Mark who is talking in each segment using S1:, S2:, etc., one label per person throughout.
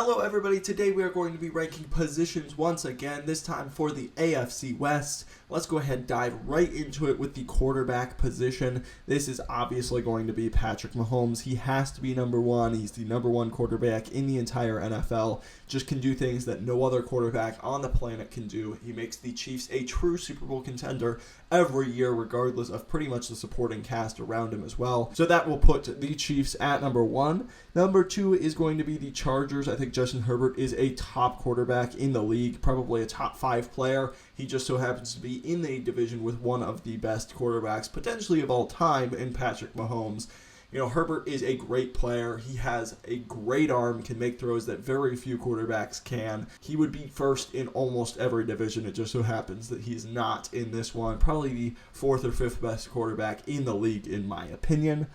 S1: Hello everybody, today we are going to be ranking positions once again, this time for the AFC West. Let's go ahead and dive right into it with the quarterback position. This is obviously going to be Patrick Mahomes. He has to be number one. He's the number one quarterback in the entire NFL. Just can do things that no other quarterback on the planet can do. He makes the Chiefs a true Super Bowl contender every year, regardless of pretty much the supporting cast around him as well. So that will put the Chiefs at number one. Number two is going to be the Chargers. I think Justin Herbert is a top quarterback in the league, probably a top 5 player. He just so happens to be in a division with one of the best quarterbacks, potentially of all time, in Patrick Mahomes. You know, Herbert is a great player. He has a great arm, can make throws that very few quarterbacks can. He would be first in almost every division. It just so happens that he's not in this one. Probably the 4th or 5th best quarterback in the league, in my opinion.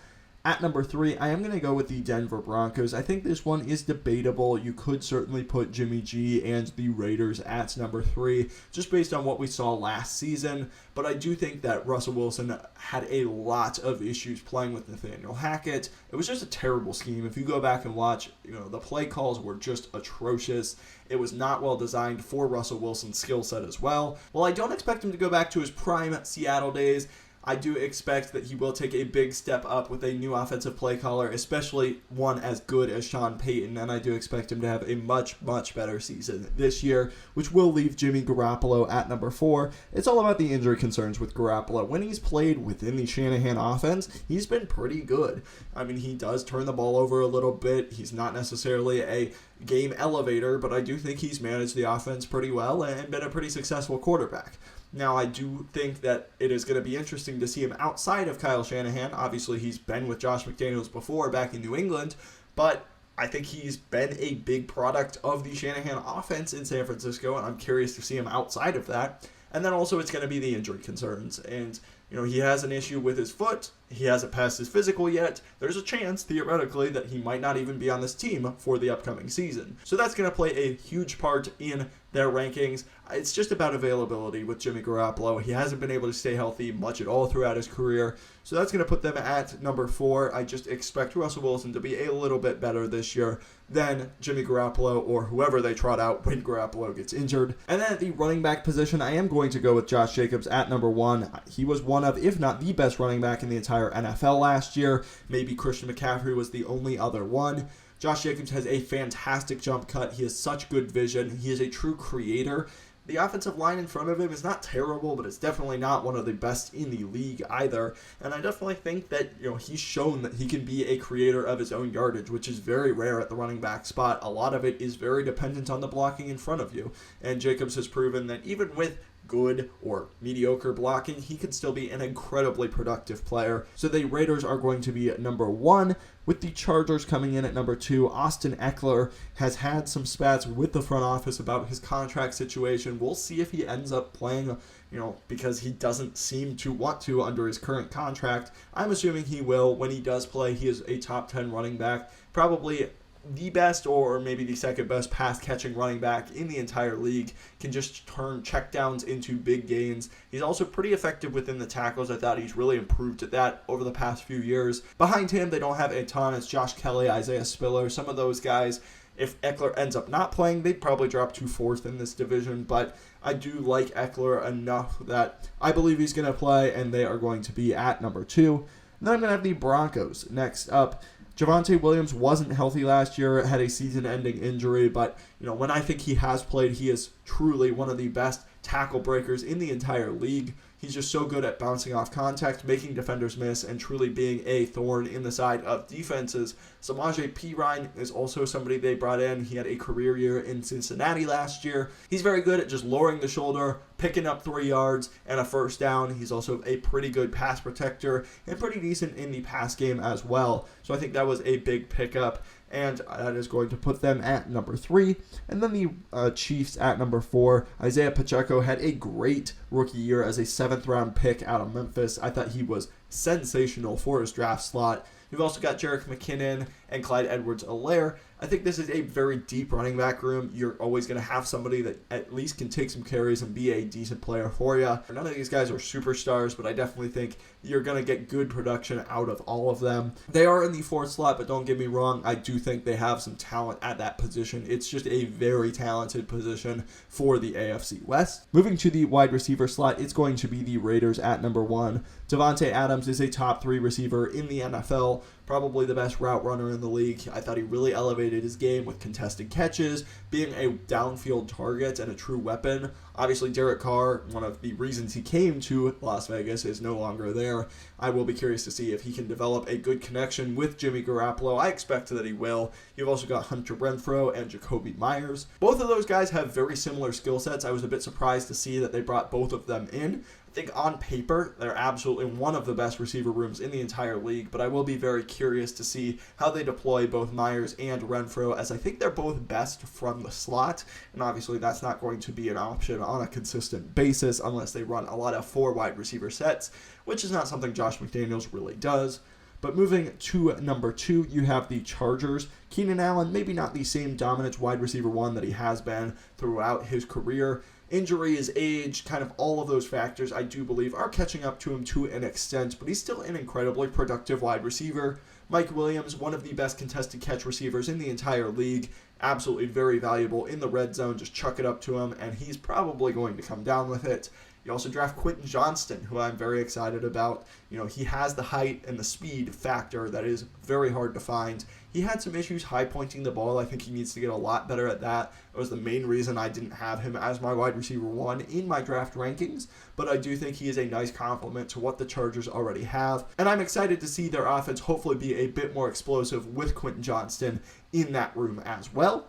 S1: At number 3, I am going to go with the Denver Broncos. I think this one is debatable. You could certainly put Jimmy G and the Raiders at number 3, just based on what we saw last season. But I do think that Russell Wilson had a lot of issues playing with Nathaniel Hackett. It was just a terrible scheme. If you go back and watch, the play calls were just atrocious. It was not well designed for Russell Wilson's skill set as well. While I don't expect him to go back to his prime Seattle days, I do expect that he will take a big step up with a new offensive play caller, especially one as good as Sean Payton, and I do expect him to have a much, much better season this year, which will leave Jimmy Garoppolo at number 4. It's all about the injury concerns with Garoppolo. When he's played within the Shanahan offense, he's been pretty good. I mean, he does turn the ball over a little bit. He's not necessarily a game elevator, but I do think he's managed the offense pretty well and been a pretty successful quarterback. Now, I do think that it is going to be interesting to see him outside of Kyle Shanahan. Obviously, he's been with Josh McDaniels before back in New England, but I think he's been a big product of the Shanahan offense in San Francisco, and I'm curious to see him outside of that. And then also it's going to be the injury concerns. And, he has an issue with his foot. He hasn't passed his physical yet. There's a chance, theoretically, that he might not even be on this team for the upcoming season. So that's going to play a huge part in their rankings. It's just about availability with Jimmy Garoppolo. He hasn't been able to stay healthy much at all throughout his career. So that's going to put them at number 4. I just expect Russell Wilson to be a little bit better this year than Jimmy Garoppolo or whoever they trot out when Garoppolo gets injured. And then at the running back position, I am going to go with Josh Jacobs at number 1. He was one of, if not the best running back in the entire NFL last year. Maybe Christian McCaffrey was the only other one. Josh Jacobs has a fantastic jump cut. He has such good vision. He is a true creator. The offensive line in front of him is not terrible, but it's definitely not one of the best in the league either. And I definitely think that, he's shown that he can be a creator of his own yardage, which is very rare at the running back spot. A lot of it is very dependent on the blocking in front of you. And Jacobs has proven that even with good or mediocre blocking, he could still be an incredibly productive player. So the Raiders are going to be at number 1, with the Chargers coming in at number 2. Austin Eckler has had some spats with the front office about his contract situation. We'll see if he ends up playing, because he doesn't seem to want to under his current contract. I'm assuming he will. When he does play, he is a top 10 running back, probably the best or maybe the second best pass-catching running back in the entire league, can just turn checkdowns into big gains. He's also pretty effective within the tackles. I thought he's really improved at that over the past few years. Behind him, they don't have a ton. It's Josh Kelly, Isaiah Spiller, some of those guys. If Eckler ends up not playing, they'd probably drop to 4th in this division, but I do like Eckler enough that I believe he's going to play, and they are going to be at number 2. And then I'm going to have the Broncos next up. Javonte Williams wasn't healthy last year, had a season-ending injury, but when I think he has played, he is truly one of the best tackle breakers in the entire league. He's just so good at bouncing off contact, making defenders miss, and truly being a thorn in the side of defenses. Samaje Perine is also somebody they brought in. He had a career year in Cincinnati last year. He's very good at just lowering the shoulder, picking up 3 yards, and a first down. He's also a pretty good pass protector and pretty decent in the pass game as well. So I think that was a big pickup, and that is going to put them at number 3. And then the Chiefs at number 4. Isaiah Pacheco had a great rookie year as a 7th-round pick out of Memphis. I thought he was sensational for his draft slot. You've also got Jerick McKinnon and Clyde Edwards-Helaire. I think this is a very deep running back room. You're always going to have somebody that at least can take some carries and be a decent player for you. None of these guys are superstars, but I definitely think you're going to get good production out of all of them. They are in the fourth slot, but don't get me wrong, I do think they have some talent at that position. It's just a very talented position for the AFC West. Moving to the wide receiver slot, it's going to be the Raiders at number 1. Davante Adams is a top 3 receiver in the NFL, probably the best route runner in the league. I thought he really elevated his game with contested catches, being a downfield target and a true weapon. Obviously, Derek Carr, one of the reasons he came to Las Vegas, is no longer there. I will be curious to see if he can develop a good connection with Jimmy Garoppolo. I expect that he will. You've also got Hunter Renfrow and Jacoby Myers. Both of those guys have very similar skill sets. I was a bit surprised to see that they brought both of them in. I think on paper, they're absolutely one of the best receiver rooms in the entire league, but I will be very curious to see how they deploy both Myers and Renfrow, as I think they're both best from the slot, and obviously that's not going to be an option on a consistent basis unless they run a lot of 4 wide receiver sets, which is not something Josh McDaniels really does. But moving to number 2, you have the Chargers. Keenan Allen, maybe not the same dominant wide receiver 1 that he has been throughout his career. Injuries, age, kind of all of those factors, I do believe, are catching up to him to an extent, but he's still an incredibly productive wide receiver. Mike Williams, one of the best contested catch receivers in the entire league, absolutely very valuable in the red zone. Just chuck it up to him, and he's probably going to come down with it. You also draft Quentin Johnston, who I'm very excited about. You know, he has the height and the speed factor that is very hard to find. He had some issues high pointing the ball. I think he needs to get a lot better at that. That was the main reason I didn't have him as my wide receiver 1 in my draft rankings. But I do think he is a nice complement to what the Chargers already have. And I'm excited to see their offense hopefully be a bit more explosive with Quentin Johnston in that room as well.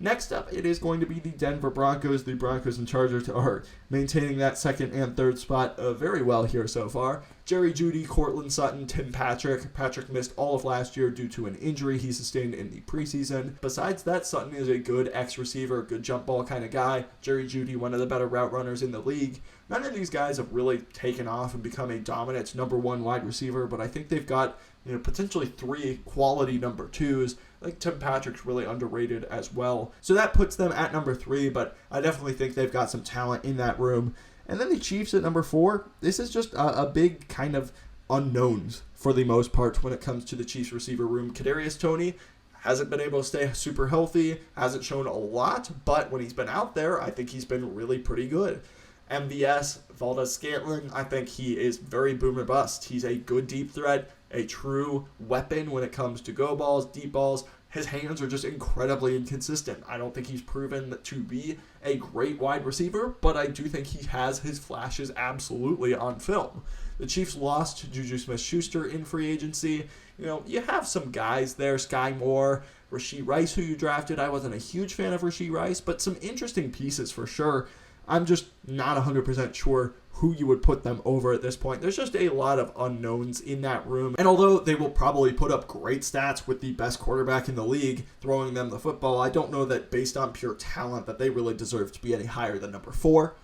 S1: Next up, it is going to be the Denver Broncos. The Broncos and Chargers are maintaining that second and third spot very well here so far. Jerry Jeudy, Courtland Sutton, Tim Patrick. Patrick missed all of last year due to an injury he sustained in the preseason. Besides that, Sutton is a good X-receiver, good jump ball kind of guy. Jerry Jeudy, one of the better route runners in the league. None of these guys have really taken off and become a dominant number 1 wide receiver, but I think they've got potentially 3 quality number 2s. I think Tim Patrick's really underrated as well. So that puts them at number 3, but I definitely think they've got some talent in that room. And then the Chiefs at number 4. This is just a big kind of unknowns for the most part when it comes to the Chiefs receiver room. Kadarius Toney hasn't been able to stay super healthy, hasn't shown a lot, but when he's been out there, I think he's been really pretty good. MVS, Valdez-Scantling, I think he is very boom or bust. He's a good deep threat, a true weapon when it comes to go balls, deep balls. His hands are just incredibly inconsistent. I don't think he's proven to be a great wide receiver, but I do think he has his flashes absolutely on film. The Chiefs lost Juju Smith-Schuster in free agency. You have some guys there, Sky Moore, Rashee Rice, who you drafted. I wasn't a huge fan of Rashee Rice, but some interesting pieces for sure. I'm just not 100% sure who you would put them over at this point. There's just a lot of unknowns in that room. And although they will probably put up great stats with the best quarterback in the league throwing them the football, I don't know that based on pure talent that they really deserve to be any higher than number 4.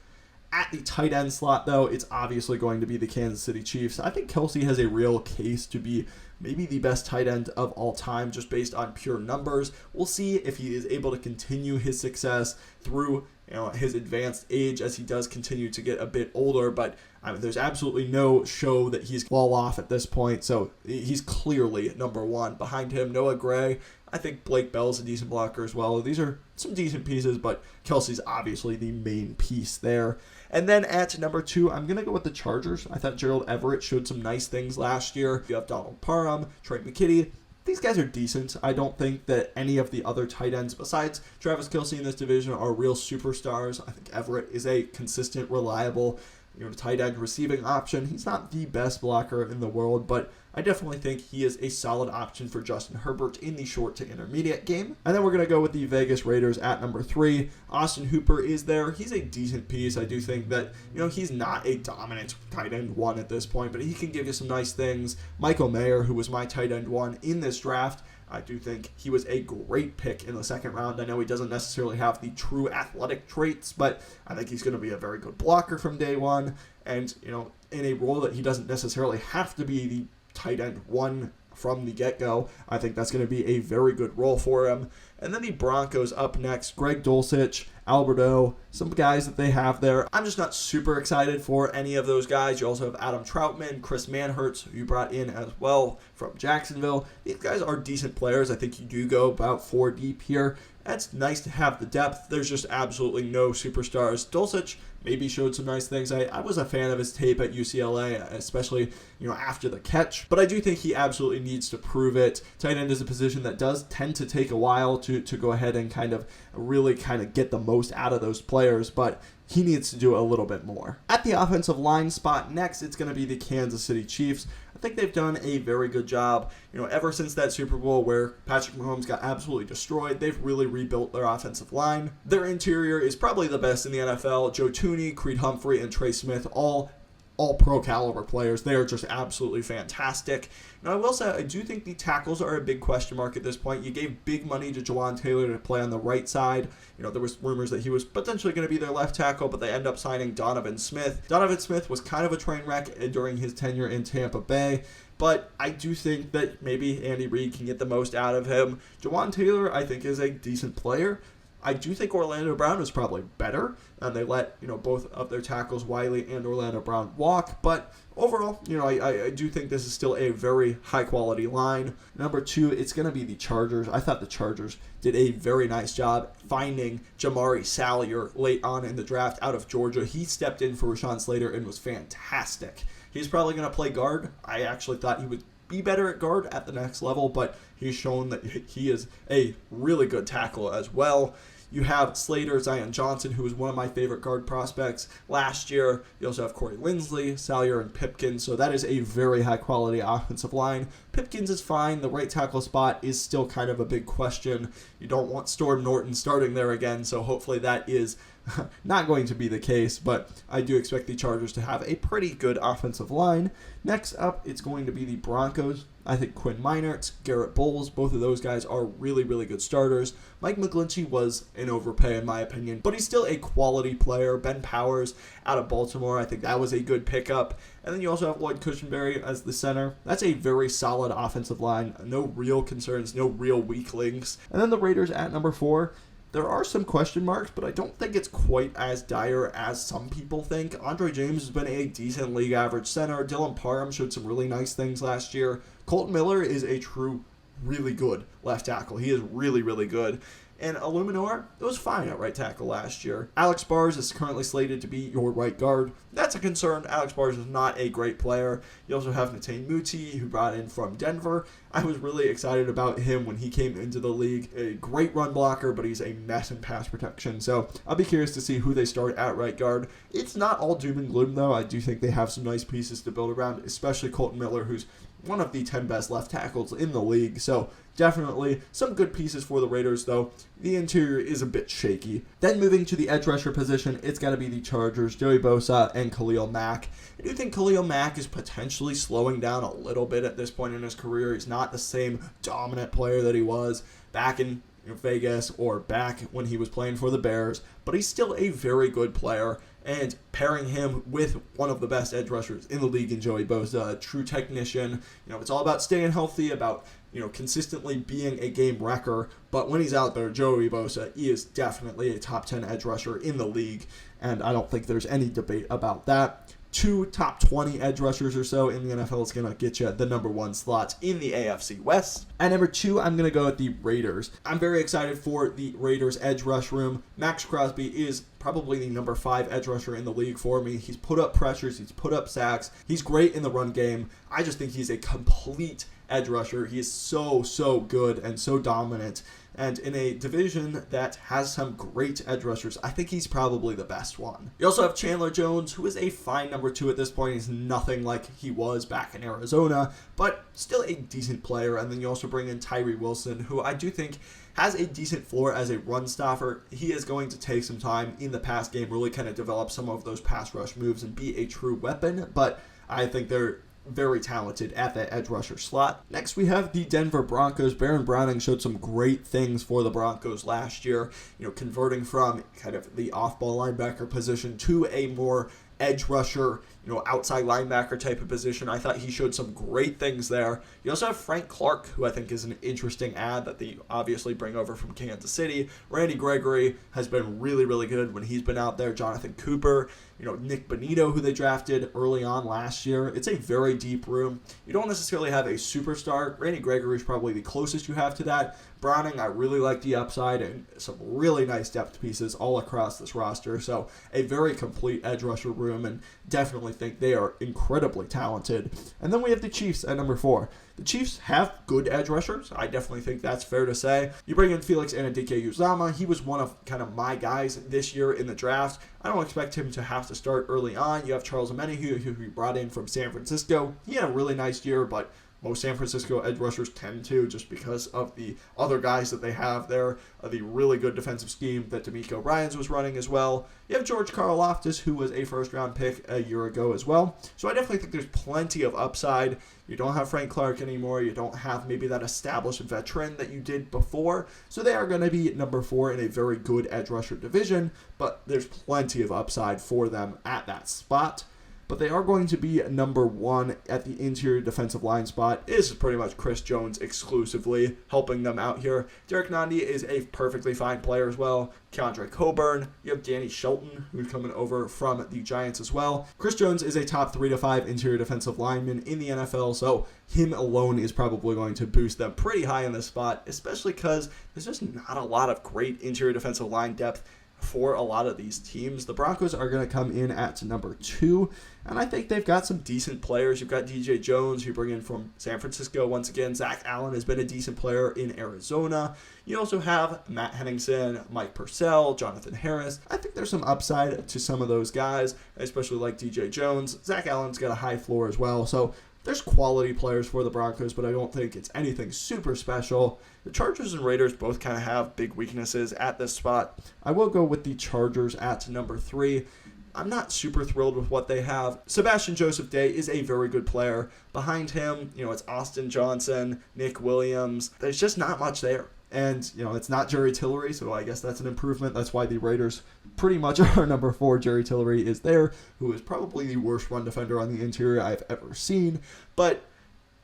S1: At the tight end slot, though, it's obviously going to be the Kansas City Chiefs. I think Kelce has a real case to be maybe the best tight end of all time just based on pure numbers. We'll see if he is able to continue his success through his advanced age as he does continue to get a bit older, but there's absolutely no show that he's fall off at this point, so he's clearly number 1. Behind him, Noah Gray. I think Blake Bell's a decent blocker as well. These are some decent pieces, but Kelce's obviously the main piece there. And then at number 2, I'm going to go with the Chargers. I thought Gerald Everett showed some nice things last year. You have Donald Parham, Trey McKitty. These guys are decent. I don't think that any of the other tight ends besides Travis Kelce in this division are real superstars. I think Everett is a consistent, reliable tight end receiving option. He's not the best blocker in the world, but I definitely think he is a solid option for Justin Herbert in the short to intermediate game. And then we're going to go with the Vegas Raiders at number 3. Austin Hooper is there. He's a decent piece. I do think that, he's not a dominant tight end 1 at this point, but he can give you some nice things. Michael Mayer, who was my tight end 1 in this draft, I do think he was a great pick in the second round. I know he doesn't necessarily have the true athletic traits, but I think he's going to be a very good blocker from day 1. And, in a role that he doesn't necessarily have to be the tight end 1 from the get-go, I think that's going to be a very good role for him. And then the Broncos up next, Greg Dulcich, Alberto, some guys that they have there. I'm just not super excited for any of those guys. You also have Adam Troutman, Chris Manhertz, who you brought in as well from Jacksonville. These guys are decent players. I think you do go about 4 deep here. That's nice to have the depth. There's just absolutely no superstars. Dulcich maybe showed some nice things. I was a fan of his tape at UCLA, especially after the catch. But I do think he absolutely needs to prove it. Tight end is a position that does tend to take a while to go ahead and really get the most out of those players. But he needs to do a little bit more. At the offensive line spot next, it's going to be the Kansas City Chiefs. I think they've done a very good job. Ever since that Super Bowl where Patrick Mahomes got absolutely destroyed, they've really rebuilt their offensive line. Their interior is probably the best in the NFL. Joe Thuney, Creed Humphrey, and Trey Smith all pro caliber players. They are just absolutely fantastic. Now, I will say, I do think the tackles are a big question mark at this point. You gave big money to Jawan Taylor to play on the right side. There was rumors that he was potentially going to be their left tackle, but they end up signing Donovan Smith. Donovan Smith was kind of a train wreck during his tenure in Tampa Bay, but I do think that maybe Andy Reid can get the most out of him. Jawan Taylor, I think, is a decent player. I do think Orlando Brown is probably better, and they let both of their tackles, Wiley and Orlando Brown, walk. But overall, I do think this is still a very high-quality line. Number 2, it's going to be the Chargers. I thought the Chargers did a very nice job finding Jamari Salyer late on in the draft out of Georgia. He stepped in for Rashawn Slater and was fantastic. He's probably going to play guard. I actually thought he would be better at guard at the next level, but he's shown that he is a really good tackle as well. You have Slater, Zion Johnson, who was one of my favorite guard prospects last year. You also have Corey Linsley, Salyer, and Pipkins. So that is a very high-quality offensive line. Pipkins is fine. The right tackle spot is still kind of a big question. You don't want Storm Norton starting there again, so hopefully that is not going to be the case, but I do expect the Chargers to have a pretty good offensive line. Next up, it's going to be the Broncos. I think Quinn Meinerz, Garrett Bowles, both of those guys are really, really good starters. Mike McGlinchey was an overpay in my opinion, but he's still a quality player. Ben Powers out of Baltimore, I think that was a good pickup. And then you also have Lloyd Cushenberry as the center. That's a very solid offensive line. No real concerns, no real weak links. And then the Raiders at number 4. There are some question marks, but I don't think it's quite as dire as some people think. Andre James has been a decent league average center. Dylan Parham showed some really nice things last year. Colton Miller is a true, really good left tackle. He is really, really good. And Illuminor, it was fine at right tackle last year. Alex Bars is currently slated to be your right guard. That's a concern. Alex Bars is not a great player. You also have Natane Muti, who brought in from Denver. I was really excited about him when he came into the league. A great run blocker, but he's a mess in pass protection. So I'll be curious to see who they start at right guard. It's not all doom and gloom, though. I do think they have some nice pieces to build around, especially Colton Miller, who's one of the 10 best left tackles in the league. So definitely some good pieces for the Raiders, though. The interior is a bit shaky. Then moving to the edge rusher position, it's got to be the Chargers, Joey Bosa, and Khalil Mack. I do think Khalil Mack is potentially slowing down a little bit at this point in his career. He's not the same dominant player that he was back in Vegas or back when he was playing for the Bears, but he's still a very good player. And pairing him with one of the best edge rushers in the league in Joey Bosa, a true technician. It's all about staying healthy, about consistently being a game wrecker. But when he's out there, Joey Bosa, he is definitely a top 10 edge rusher in the league, and I don't think there's any debate about that. 2 top 20 edge rushers or so in the NFL is going to get you the number 1 slot in the AFC West. At number 2, I'm going to go with the Raiders. I'm very excited for the Raiders edge rush room. Maxx Crosby is probably the number 5 edge rusher in the league for me. He's put up pressures, he's put up sacks, he's great in the run game. I just think he's a complete edge rusher. He is so good and so dominant. And in a division that has some great edge rushers, I think he's probably the best one. You also have Chandler Jones, who is a fine number 2 at this point. He's nothing like he was back in Arizona, but still a decent player. And then you also bring in Tyree Wilson, who I do think has a decent floor as a run stopper. He is going to take some time in the pass game, really kind of develop some of those pass rush moves and be a true weapon, but I think they're very talented at that edge rusher slot. Next, we have the Denver Broncos. Baron Browning showed some great things for the Broncos last year, converting from kind of the off-ball linebacker position to a more edge rusher, outside linebacker type of position. I thought he showed some great things there. You also have Frank Clark, who I think is an interesting add that they obviously bring over from Kansas City. Randy Gregory has been really, really good when he's been out there. Jonathan Cooper, Nick Bonito, who they drafted early on last year. It's a very deep room. You don't necessarily have a superstar. Randy Gregory is probably the closest you have to that. Browning, I really like the upside and some really nice depth pieces all across this roster. So a very complete edge rusher room, and definitely think they are incredibly talented. And then we have the Chiefs at number 4. The Chiefs have good edge rushers. I definitely think that's fair to say. You bring in Felix Anudike-Uzomah. He was one of kind of my guys this year in the draft. I don't expect him to have to start early on. You have Charles Omenihu, who we brought in from San Francisco. He had a really nice year, but most San Francisco edge rushers tend to, just because of the other guys that they have there, the really good defensive scheme that DeMeco Ryans was running as well. You have George Karlaftis, who was a first-round pick a year ago as well. So I definitely think there's plenty of upside. You don't have Frank Clark anymore. You don't have maybe that established veteran that you did before. So they are going to be number 4 in a very good edge rusher division, but there's plenty of upside for them at that spot. But they are going to be number 1 at the interior defensive line spot. This is pretty much Chris Jones exclusively helping them out here. Derek Nandi is a perfectly fine player as well. Keandre Coburn. You have Danny Shelton, who's coming over from the Giants as well. Chris Jones is a top 3 to 5 interior defensive lineman in the NFL, so him alone is probably going to boost them pretty high in this spot, especially because there's just not a lot of great interior defensive line depth for a lot of these teams. The Broncos are going to come in at number 2, and I think they've got some decent players. You've got DJ Jones, who you bring in from San Francisco once again. Zach Allen has been a decent player in Arizona. You also have Matt Henningsen, Mike Purcell, Jonathan Harris. I think there's some upside to some of those guys, especially like DJ Jones. Zach Allen's got a high floor as well, so there's quality players for the Broncos, but I don't think it's anything super special. The Chargers and Raiders both kind of have big weaknesses at this spot. I will go with the Chargers at number 3. I'm not super thrilled with what they have. Sebastian Joseph Day is a very good player. Behind him, it's Austin Johnson, Nick Williams. There's just not much there. And, it's not Jerry Tillery, so I guess that's an improvement. That's why the Raiders pretty much are number 4. Jerry Tillery is there, who is probably the worst run defender on the interior I've ever seen. But,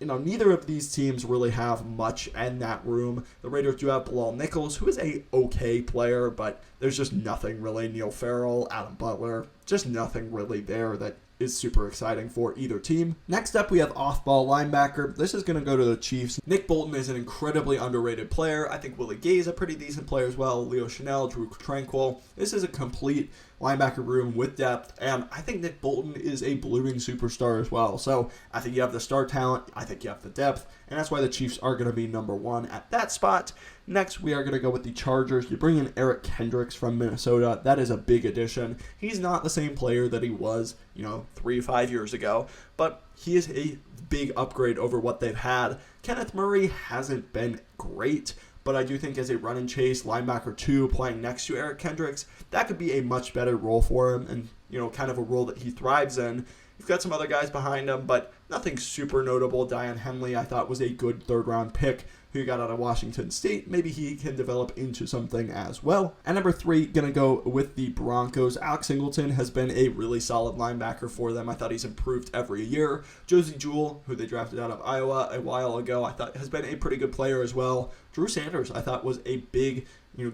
S1: neither of these teams really have much in that room. The Raiders do have Bilal Nichols, who is a okay player, but there's just nothing really. Neil Farrell, Adam Butler, just nothing really there that is super exciting for either team. Next up, we have off-ball linebacker. This is going to go to the Chiefs. Nick Bolton is an incredibly underrated player. I think Willie Gay is a pretty decent player as well. Leo Chanel, Drew Tranquil. This is a complete linebacker room with depth, and I think Nick Bolton is a blooming superstar as well. So I think you have the star talent, I think you have the depth, and that's why the Chiefs are going to be number 1 at that spot. Next, we are going to go with the Chargers. You bring in Eric Kendricks from Minnesota. That is a big addition. He's not the same player that he was, 3-5 years ago, but he is a big upgrade over what they've had. Kenneth Murray hasn't been great, but I do think as a run and chase linebacker 2 playing next to Eric Kendricks, that could be a much better role for him and, kind of a role that he thrives in. You've got some other guys behind him, but nothing super notable. Dion Henley, I thought, was a good 3rd-round pick who got out of Washington State. Maybe he can develop into something as well. At number 3, going to go with the Broncos. Alex Singleton has been a really solid linebacker for them. I thought he's improved every year. Josie Jewell, who they drafted out of Iowa a while ago, I thought has been a pretty good player as well. Drew Sanders, I thought, was a big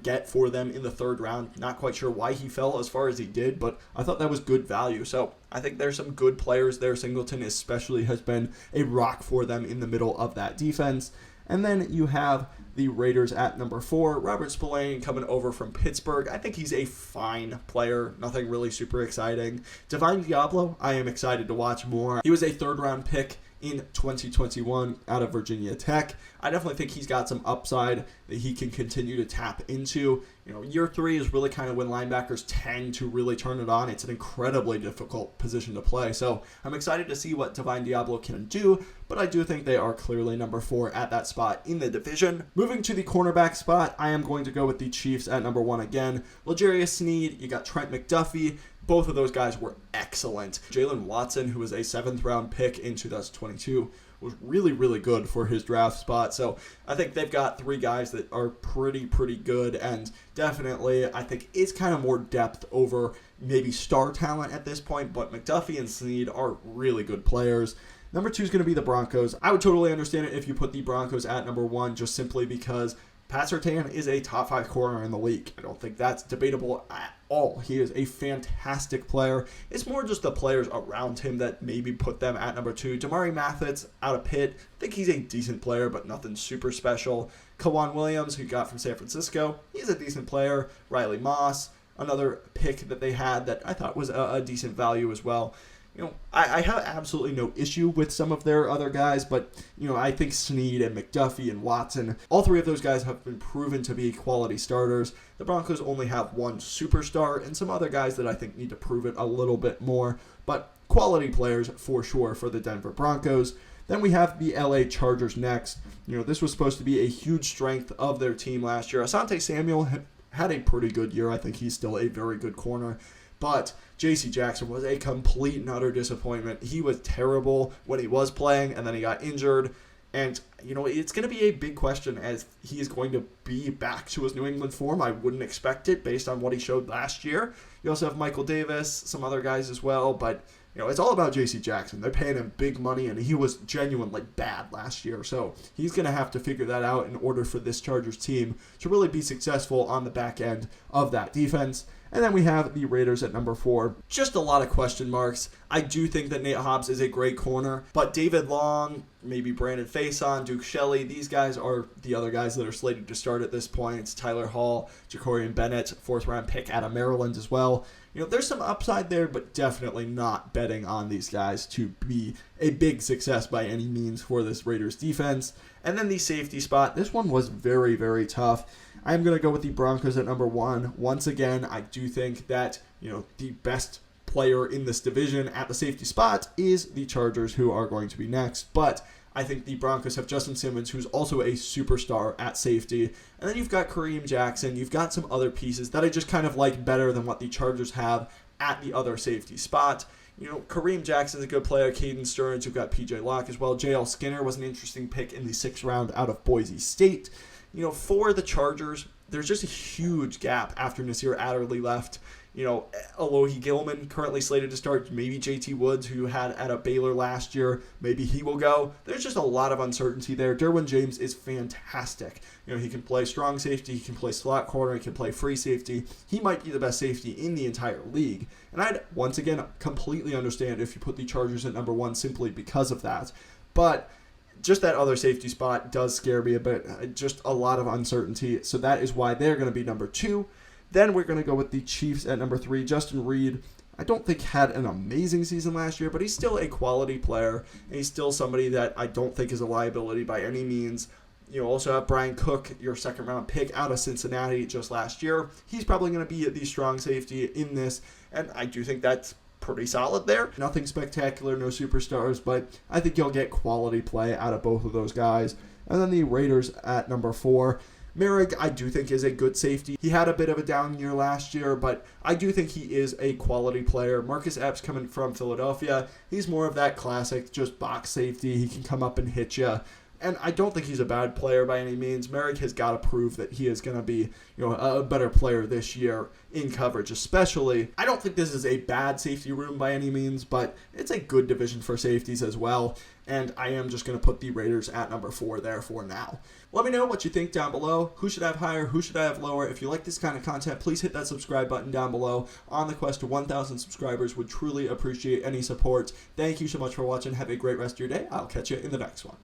S1: get for them in the 3rd round. Not quite sure why he fell as far as he did, but I thought that was good value. So I think there's some good players there. Singleton especially has been a rock for them in the middle of that defense. And then you have the Raiders at number 4. Robert Spillane coming over from Pittsburgh. I think he's a fine player. Nothing really super exciting. Divine Diablo, I am excited to watch more. He was a 3rd-round pick in 2021 out of Virginia Tech. I definitely think he's got some upside that he can continue to tap into. Year 3 is really kind of when linebackers tend to really turn it on. It's an incredibly difficult position to play. So I'm excited to see what Divine Diablo can do, but I do think they are clearly number 4 at that spot in the division. Moving to the cornerback spot, I am going to go with the Chiefs at number 1 again. L'Jarius Sneed, you got Trent McDuffie. Both of those guys were excellent. Jalen Watson, who was a 7th-round pick in 2022, was really, really good for his draft spot. So I think they've got three guys that are pretty good, and definitely I think it's kind of more depth over maybe star talent at this point, but McDuffie and Snead are really good players. Number 2 is going to be the Broncos. I would totally understand it if you put the Broncos at number 1, just simply because Pat Surtain is a top 5 corner in the league. I don't think that's debatable at all. He is a fantastic player. It's more just the players around him that maybe put them at number 2. Damari Mathis out of Pitt. I think he's a decent player, but nothing super special. Kawan Williams, who got from San Francisco, he's a decent player. Riley Moss, another pick that they had that I thought was a decent value as well. I have absolutely no issue with some of their other guys, but, I think Snead and McDuffie and Watson, all three of those guys have been proven to be quality starters. The Broncos only have one superstar and some other guys that I think need to prove it a little bit more, but quality players for sure for the Denver Broncos. Then we have the LA Chargers next. This was supposed to be a huge strength of their team last year. Asante Samuel had a pretty good year. I think he's still a very good corner. But J.C. Jackson was a complete and utter disappointment. He was terrible when he was playing, and then he got injured. And, it's going to be a big question as he is going to be back to his New England form. I wouldn't expect it based on what he showed last year. You also have Michael Davis, some other guys as well. But, it's all about J.C. Jackson. They're paying him big money, and he was genuinely bad last year. So he's going to have to figure that out in order for this Chargers team to really be successful on the back end of that defense. And then we have the Raiders at number 4. Just a lot of question marks. I do think that Nate Hobbs is a great corner, but David Long, maybe Brandon Faison, Duke Shelley, these guys are the other guys that are slated to start at this point. It's Tyler Hall, Jacorian Bennett, 4th-round pick out of Maryland as well. There's some upside there, but definitely not betting on these guys to be a big success by any means for this Raiders defense. And then the safety spot. This one was very, very tough. I'm going to go with the Broncos at number 1. Once again, I do think that, the best player in this division at the safety spot is the Chargers, who are going to be next. But I think the Broncos have Justin Simmons, who's also a superstar at safety. And then you've got Kareem Jackson. You've got some other pieces that I just kind of like better than what the Chargers have at the other safety spot. Kareem Jackson's a good player. Caden Stearns, you've got PJ Locke as well. J.L. Skinner was an interesting pick in the 6th round out of Boise State. For the Chargers, there's just a huge gap after Nasir Adderley left. Alohi Gilman currently slated to start. Maybe JT Woods, who had at a Baylor last year, maybe he will go. There's just a lot of uncertainty there. Derwin James is fantastic. He can play strong safety, he can play slot corner, he can play free safety. He might be the best safety in the entire league. And I'd, once again, completely understand if you put the Chargers at number 1 simply because of that. But just that other safety spot does scare me a bit. Just a lot of uncertainty. So that is why they're going to be number 2. Then we're going to go with the Chiefs at number 3. Justin Reed, I don't think had an amazing season last year, but he's still a quality player, and he's still somebody that I don't think is a liability by any means. You also have Brian Cook, your 2nd-round pick out of Cincinnati just last year. He's probably going to be the strong safety in this, and I do think that's pretty solid there. Nothing spectacular, no superstars, but I think you'll get quality play out of both of those guys. And then the Raiders at number 4. Merrick, I do think, is a good safety. He had a bit of a down year last year, but I do think he is a quality player. Marcus Epps coming from Philadelphia, he's more of that classic, just box safety. He can come up and hit you. And I don't think he's a bad player by any means. Merrick has got to prove that he is going to be, a better player this year in coverage, especially. I don't think this is a bad safety room by any means, but it's a good division for safeties as well. And I am just going to put the Raiders at number 4 there for now. Let me know what you think down below. Who should I have higher? Who should I have lower? If you like this kind of content, please hit that subscribe button down below. On the quest to 1,000 subscribers, would truly appreciate any support. Thank you so much for watching. Have a great rest of your day. I'll catch you in the next one.